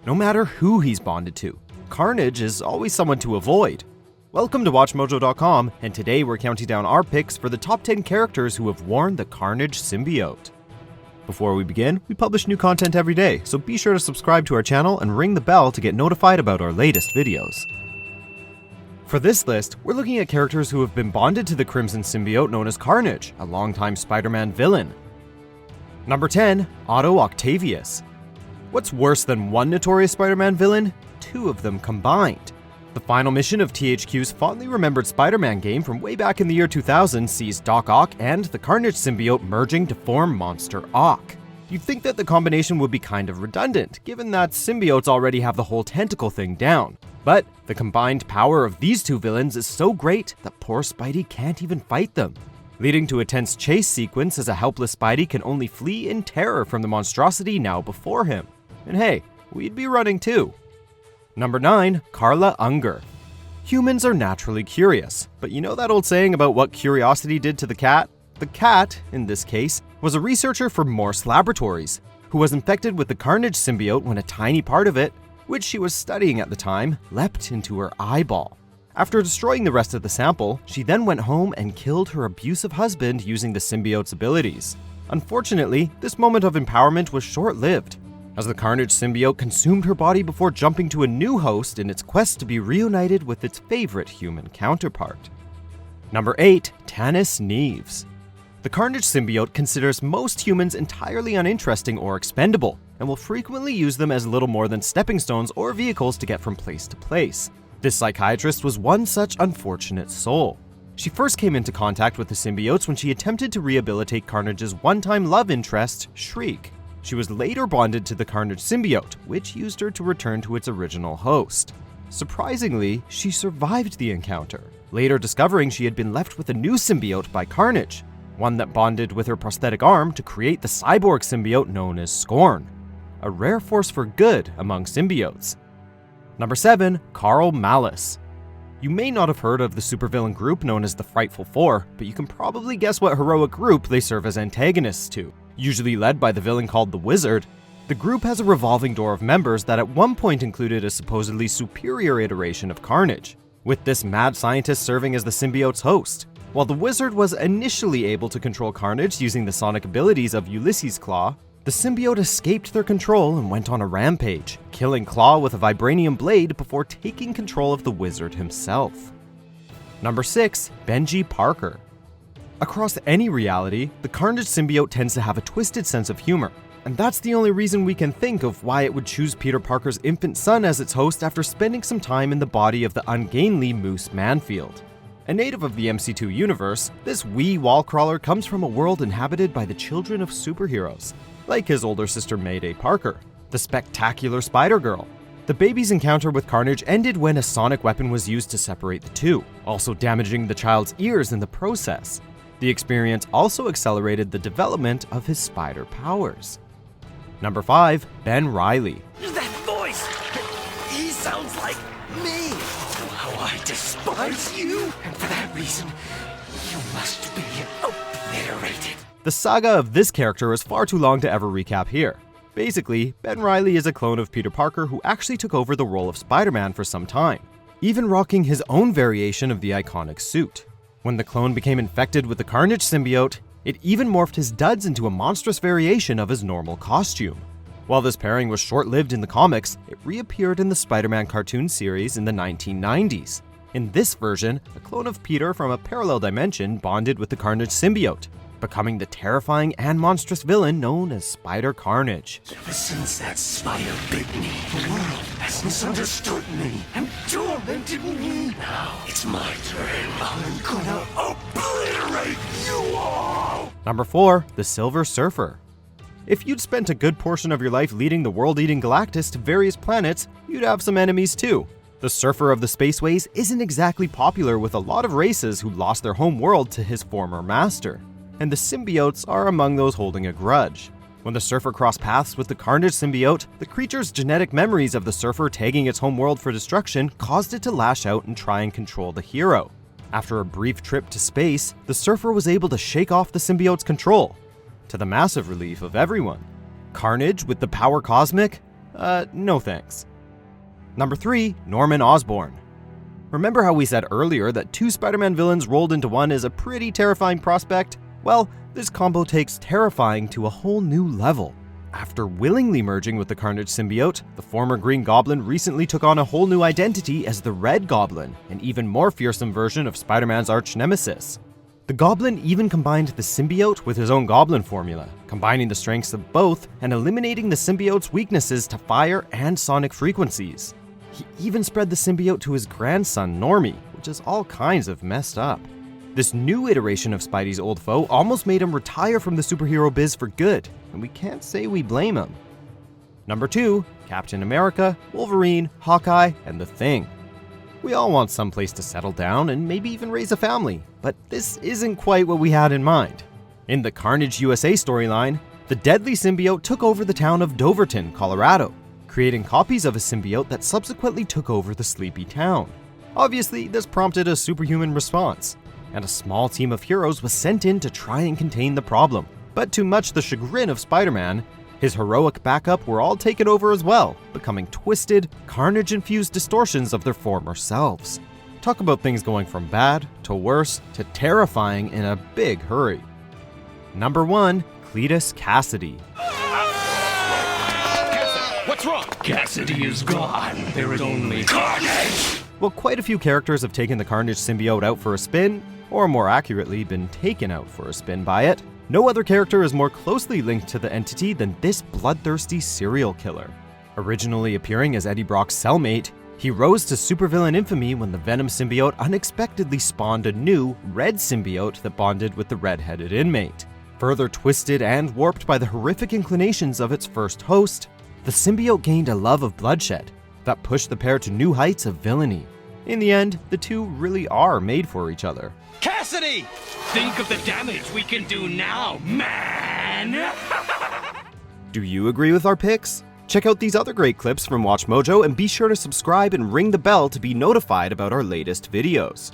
no matter who he's bonded to. Carnage is always someone to avoid. Welcome to WatchMojo.com, and today we're counting down our picks for the top 10 characters who have worn the Carnage symbiote. Before we begin, we publish new content every day, so be sure to subscribe to our channel and ring the bell to get notified about our latest videos. For this list, we're looking at characters who have been bonded to the Crimson symbiote known as Carnage, a longtime Spider-Man villain. Number 10, Otto Octavius. What's worse than one notorious Spider-Man villain? Two of them combined. The final mission of THQ's fondly remembered Spider-Man game from way back in the year 2000 sees Doc Ock and the Carnage symbiote merging to form Monster Ock. You'd think that the combination would be kind of redundant, given that symbiotes already have the whole tentacle thing down. But the combined power of these two villains is so great that poor Spidey can't even fight them, leading to a tense chase sequence as a helpless Spidey can only flee in terror from the monstrosity now before him. And hey, we'd be running too. Number 9, Carla Unger. Humans are naturally curious, but you know that old saying about what curiosity did to the cat? The cat, in this case, was a researcher for Morse Laboratories, who was infected with the Carnage symbiote when a tiny part of it, which she was studying at the time, leapt into her eyeball. After destroying the rest of the sample, she then went home and killed her abusive husband using the symbiote's abilities. Unfortunately, this moment of empowerment was short-lived, as the Carnage symbiote consumed her body before jumping to a new host in its quest to be reunited with its favorite human counterpart. Number 8, Tanis Neves. The Carnage symbiote considers most humans entirely uninteresting or expendable, and will frequently use them as little more than stepping stones or vehicles to get from place to place. This psychiatrist was one such unfortunate soul. She first came into contact with the symbiotes when she attempted to rehabilitate Carnage's one-time love interest, Shriek. She was later bonded to the Carnage symbiote, which used her to return to its original host. Surprisingly, she survived the encounter, later discovering she had been left with a new symbiote by Carnage, one that bonded with her prosthetic arm to create the cyborg symbiote known as Scorn, a rare force for good among symbiotes. Number 7, Carl Malice. You may not have heard of the supervillain group known as the Frightful Four, but you can probably guess what heroic group they serve as antagonists to. Usually led by the villain called the Wizard, the group has a revolving door of members that at one point included a supposedly superior iteration of Carnage, with this mad scientist serving as the symbiote's host. While the Wizard was initially able to control Carnage using the sonic abilities of Ulysses Claw, the symbiote escaped their control and went on a rampage, killing Claw with a vibranium blade before taking control of the Wizard himself. Number 6, Benji Parker. Across any reality, the Carnage symbiote tends to have a twisted sense of humor, and that's the only reason we can think of why it would choose Peter Parker's infant son as its host after spending some time in the body of the ungainly Moose Manfield. A native of the MC2 universe, this wee wall crawler comes from a world inhabited by the children of superheroes, like his older sister Mayday Parker, the spectacular Spider-Girl. The baby's encounter with Carnage ended when a sonic weapon was used to separate the two, also damaging the child's ears in the process. The experience also accelerated the development of his spider powers. Number 5, Ben Reilly. That voice! He sounds like me! Oh, how I despise you! And for that reason, you must be obliterated. The saga of this character is far too long to ever recap here. Basically, Ben Reilly is a clone of Peter Parker who actually took over the role of Spider-Man for some time, even rocking his own variation of the iconic suit. When the clone became infected with the Carnage symbiote, it even morphed his duds into a monstrous variation of his normal costume. While this pairing was short-lived in the comics, it reappeared in the Spider-Man cartoon series in the 1990s. In this version, a clone of Peter from a parallel dimension bonded with the Carnage symbiote, becoming the terrifying and monstrous villain known as Spider-Carnage. Ever since that spider bit me, the world has misunderstood me and tormented me. Now it's my turn. I'm gonna obliterate you all! Number 4, the Silver Surfer. If you'd spent a good portion of your life leading the world-eating Galactus to various planets, you'd have some enemies too. The Surfer of the Spaceways isn't exactly popular with a lot of races who lost their home world to his former master, and the symbiotes are among those holding a grudge. When the Surfer crossed paths with the Carnage symbiote, the creature's genetic memories of the Surfer tagging its home world for destruction caused it to lash out and try and control the hero. After a brief trip to space, the Surfer was able to shake off the symbiote's control, to the massive relief of everyone. Carnage with the power cosmic? No thanks. Number 3, Norman Osborn. Remember how we said earlier that 2 Spider-Man villains rolled into one is a pretty terrifying prospect? Well, this combo takes terrifying to a whole new level. After willingly merging with the Carnage symbiote, the former Green Goblin recently took on a whole new identity as the Red Goblin, an even more fearsome version of Spider-Man's arch-nemesis. The Goblin even combined the symbiote with his own Goblin formula, combining the strengths of both and eliminating the symbiote's weaknesses to fire and sonic frequencies. He even spread the symbiote to his grandson, Normie, which is all kinds of messed up. This new iteration of Spidey's old foe almost made him retire from the superhero biz for good, and we can't say we blame him. Number 2, Captain America, Wolverine, Hawkeye, and The Thing. We all want someplace to settle down and maybe even raise a family, but this isn't quite what we had in mind. In the Carnage USA storyline, the deadly symbiote took over the town of Doverton, Colorado, creating copies of a symbiote that subsequently took over the sleepy town. Obviously, this prompted a superhuman response, and a small team of heroes was sent in to try and contain the problem. But to much the chagrin of Spider-Man, his heroic backup were all taken over as well, becoming twisted, carnage-infused distortions of their former selves. Talk about things going from bad to worse to terrifying in a big hurry. Number 1, Cletus Cassidy. What's wrong? Cassidy is gone. There is only Carnage! Well, quite a few characters have taken the Carnage symbiote out for a spin, or more accurately, been taken out for a spin by it. No other character is more closely linked to the entity than this bloodthirsty serial killer. Originally appearing as Eddie Brock's cellmate, he rose to supervillain infamy when the Venom symbiote unexpectedly spawned a new, red symbiote that bonded with the red-headed inmate. Further twisted and warped by the horrific inclinations of its first host, the symbiote gained a love of bloodshed that pushed the pair to new heights of villainy. In the end, the two really are made for each other. Cassidy! Think of the damage we can do now, man! Do you agree with our picks? Check out these other great clips from WatchMojo and be sure to subscribe and ring the bell to be notified about our latest videos.